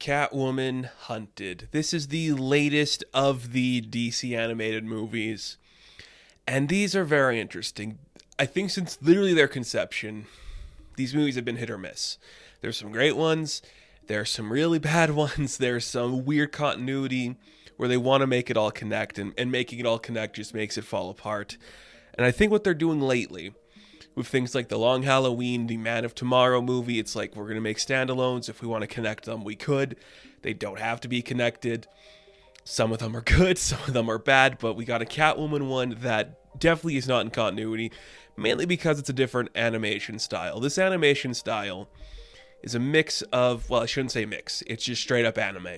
Catwoman Hunted. This is the latest of the DC animated movies, and these are very interesting. I think since literally their conception, these movies have been hit or miss. There's some great ones, there's some really bad ones, there's some weird continuity where they want to make it all connect, and making it all connect just makes it fall apart. And I think what they're doing lately, with things like the Long Halloween, the Man of Tomorrow movie, it's like we're going to make standalones. If we want to connect them, we could. They don't have to be connected. Some of them are good, some of them are bad, but we got a Catwoman one that definitely is not in continuity, mainly because it's a different animation style. This animation style is a mix of, well, I shouldn't say mix, it's just straight up anime.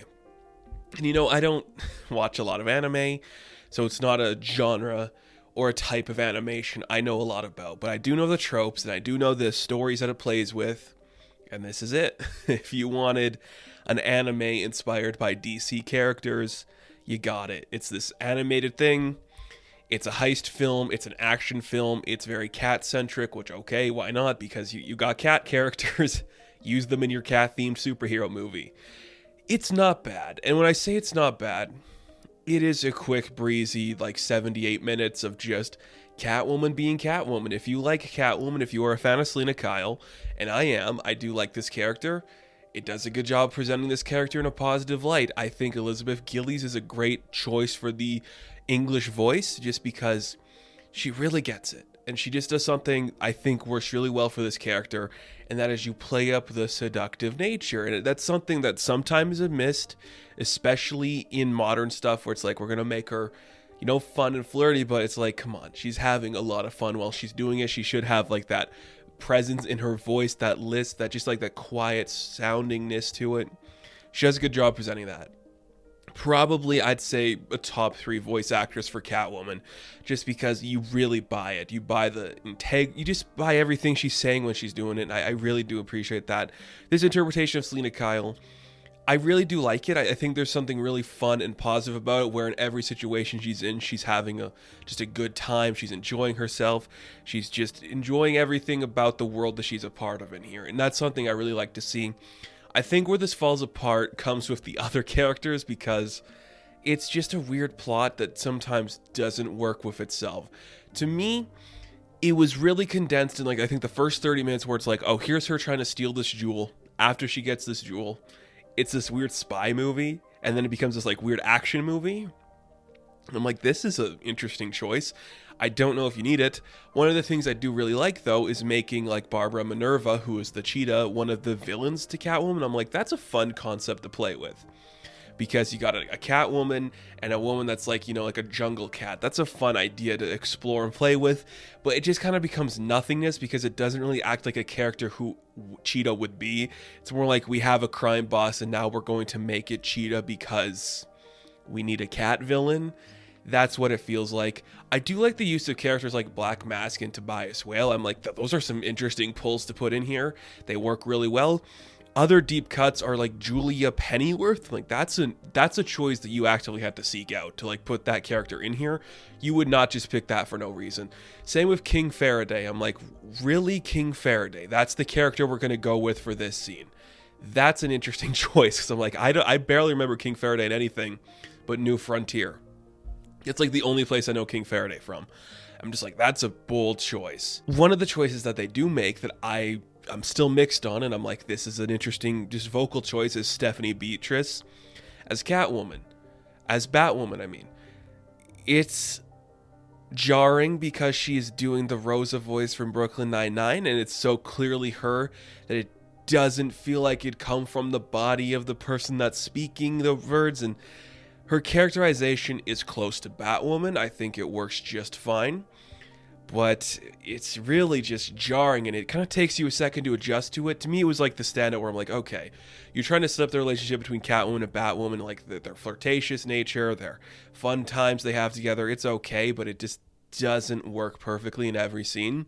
And I don't watch a lot of anime, so it's not a genre or a type of animation I know a lot about, but I do know the tropes and I do know the stories that it plays with, and this is it. If you wanted an anime inspired by DC characters, you got it. It's this animated thing. It's a heist film. It's an action film. It's very cat-centric, which, okay, why not? Because you got cat characters. Use them in your cat-themed superhero movie. It's not bad. And when I say it's not bad, it is a quick, breezy, 78 minutes of just Catwoman being Catwoman. If you like Catwoman, if you are a fan of Selina Kyle, and I do like this character, it does a good job presenting this character in a positive light. I think Elizabeth Gillies is a great choice for the English voice, just because she really gets it. And she just does something I think works really well for this character, and that is you play up the seductive nature. And that's something that sometimes is missed, especially in modern stuff where it's like we're going to make her, fun and flirty, but it's like, come on, she's having a lot of fun while she's doing it. She should have that presence in her voice, that lisp, that just that quiet soundingness to it. She does a good job presenting that. Probably, I'd say, a top 3 voice actress for Catwoman, just because you really buy it. You buy you just buy everything she's saying when she's doing it, and I really do appreciate that. This interpretation of Selina Kyle, I really do like it. I think there's something really fun and positive about it, where in every situation she's in, she's having just a good time. She's enjoying herself. She's just enjoying everything about the world that she's a part of in here, and that's something I really like to see. I think where this falls apart comes with the other characters, because it's just a weird plot that sometimes doesn't work with itself. To me, it was really condensed in I think the first 30 minutes, where it's oh, here's her trying to steal this jewel. After she gets this jewel, it's this weird spy movie, and then it becomes this weird action movie. I'm this is an interesting choice. I don't know if you need it. One of the things I do really like, though, is making Barbara Minerva, who is the cheetah, one of the villains to Catwoman. I'm that's a fun concept to play with, because you got a Catwoman and a woman that's a jungle cat. That's a fun idea to explore and play with, but it just kind of becomes nothingness, because it doesn't really act like a character who Cheetah would be. It's more we have a crime boss and now we're going to make it Cheetah because we need a cat villain. That's what it feels like. I do like the use of characters like Black Mask and Tobias Whale. I'm those are some interesting pulls to put in here. They work really well. Other deep cuts are Julia Pennyworth. That's a choice that you actively had to seek out to put that character in here. You would not just pick that for no reason. Same with King Faraday. I'm really, King Faraday? That's the character we're going to go with for this scene. That's an interesting choice, because I'm I barely remember King Faraday in anything but New Frontier. It's the only place I know King Faraday from. I'm just that's a bold choice. One of the choices that they do make that I'm still mixed on, and I'm this is an interesting just vocal choice, is Stephanie Beatrice as Catwoman. As Batwoman, I mean. It's jarring because she is doing the Rosa voice from Brooklyn Nine-Nine, and it's so clearly her that it doesn't feel like it come from the body of the person that's speaking the words, and her characterization is close to Batwoman. I think it works just fine, but it's really just jarring, and it kind of takes you a second to adjust to it. To me, it was the standout where I'm okay, you're trying to set up the relationship between Catwoman and Batwoman, their flirtatious nature, their fun times they have together. It's okay, but it just doesn't work perfectly in every scene,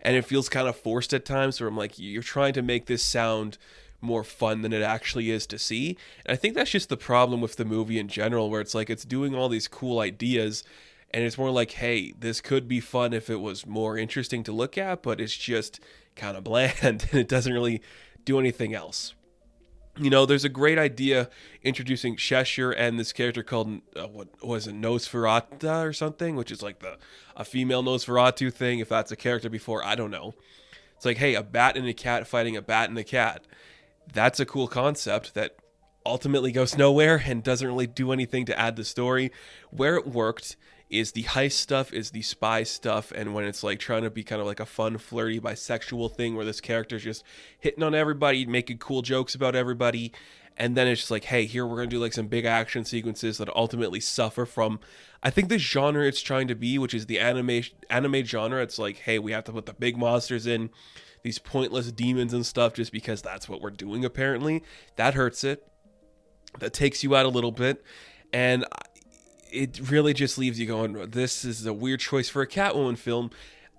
and it feels kind of forced at times, where I'm you're trying to make this sound more fun than it actually is to see. And I think that's just the problem with the movie in general, where it's it's doing all these cool ideas, and it's more hey, this could be fun if it was more interesting to look at, but it's just kind of bland and it doesn't really do anything else. You know, there's a great idea introducing Cheshire and this character called, what was it, Nosferatu or something, which is like a female Nosferatu thing. If that's a character before, I don't know. It's like, hey, a bat and a cat fighting a bat and a cat. That's a cool concept that ultimately goes nowhere and doesn't really do anything to add the story. Where it worked is the heist stuff, is the spy stuff, and when it's like trying to be kind of like a fun, flirty, bisexual thing where this character's just hitting on everybody, making cool jokes about everybody, and then it's just like, hey, here we're gonna do like some big action sequences that ultimately suffer from, I think, the genre it's trying to be, which is the anime genre. It's like, hey, we have to put the big monsters in, these pointless demons and stuff, just because that's what we're doing apparently. That hurts it. That takes you out a little bit, and it really just leaves you going, this is a weird choice for a Catwoman film.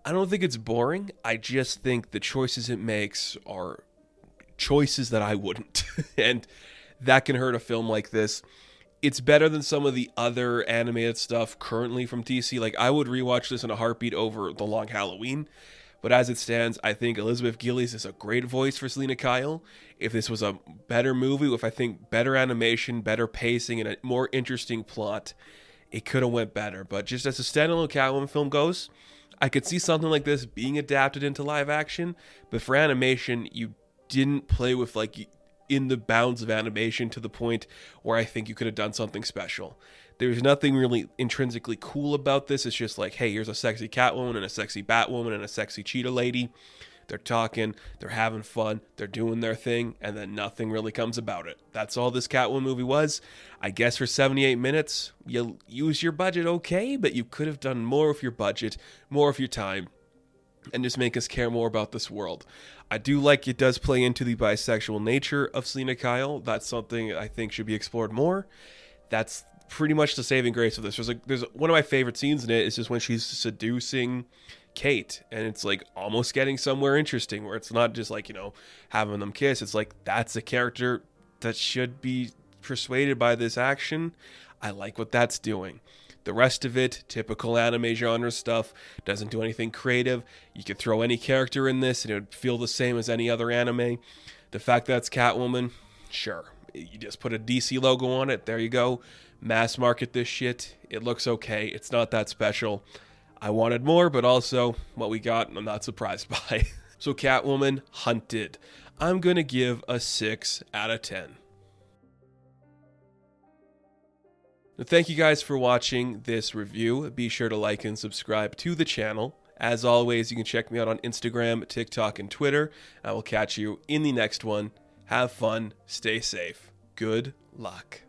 I don't think it's boring. I just think the choices it makes are choices that I wouldn't. And that can hurt a film like this. It's better than some of the other animated stuff currently from DC. Like, I would rewatch this in a heartbeat over The Long Halloween. But as it stands, I think Elizabeth Gillies is a great voice for Selina Kyle. If this was a better movie with, I think, better animation, better pacing, and a more interesting plot, it could have went better. But just as a standalone Catwoman film goes, I could see something like this being adapted into live action. But for animation, you didn't play with, like, in the bounds of animation to the point where I think you could have done something special. There's nothing really intrinsically cool about this. It's just like, hey, here's a sexy Catwoman and a sexy Batwoman and a sexy Cheetah Lady. They're talking, they're having fun, they're doing their thing, and then nothing really comes about it. That's all this Catwoman movie was. I guess for 78 minutes, you'll use your budget okay, but you could have done more with your budget, more of your time, and just make us care more about this world. I do like it does play into the bisexual nature of Selina Kyle. That's something I think should be explored more. That's pretty much the saving grace of this. There's one of my favorite scenes in it is just when she's seducing Kate, and it's like almost getting somewhere interesting where it's not just like, you know, having them kiss. It's like, that's a character that should be persuaded by this action. I like what that's doing. The rest of it, typical anime genre stuff, doesn't do anything creative. You could throw any character in this and it would feel the same as any other anime. The fact that it's Catwoman, sure. You just put a DC logo on it, there you go. Mass market this shit. It looks okay. It's not that special. I wanted more, but also what we got, I'm not surprised by. So Catwoman Hunted. I'm going to give a 6 out of 10. Thank you guys for watching this review. Be sure to like and subscribe to the channel. As always, you can check me out on Instagram, TikTok, and Twitter. I will catch you in the next one. Have fun. Stay safe. Good luck.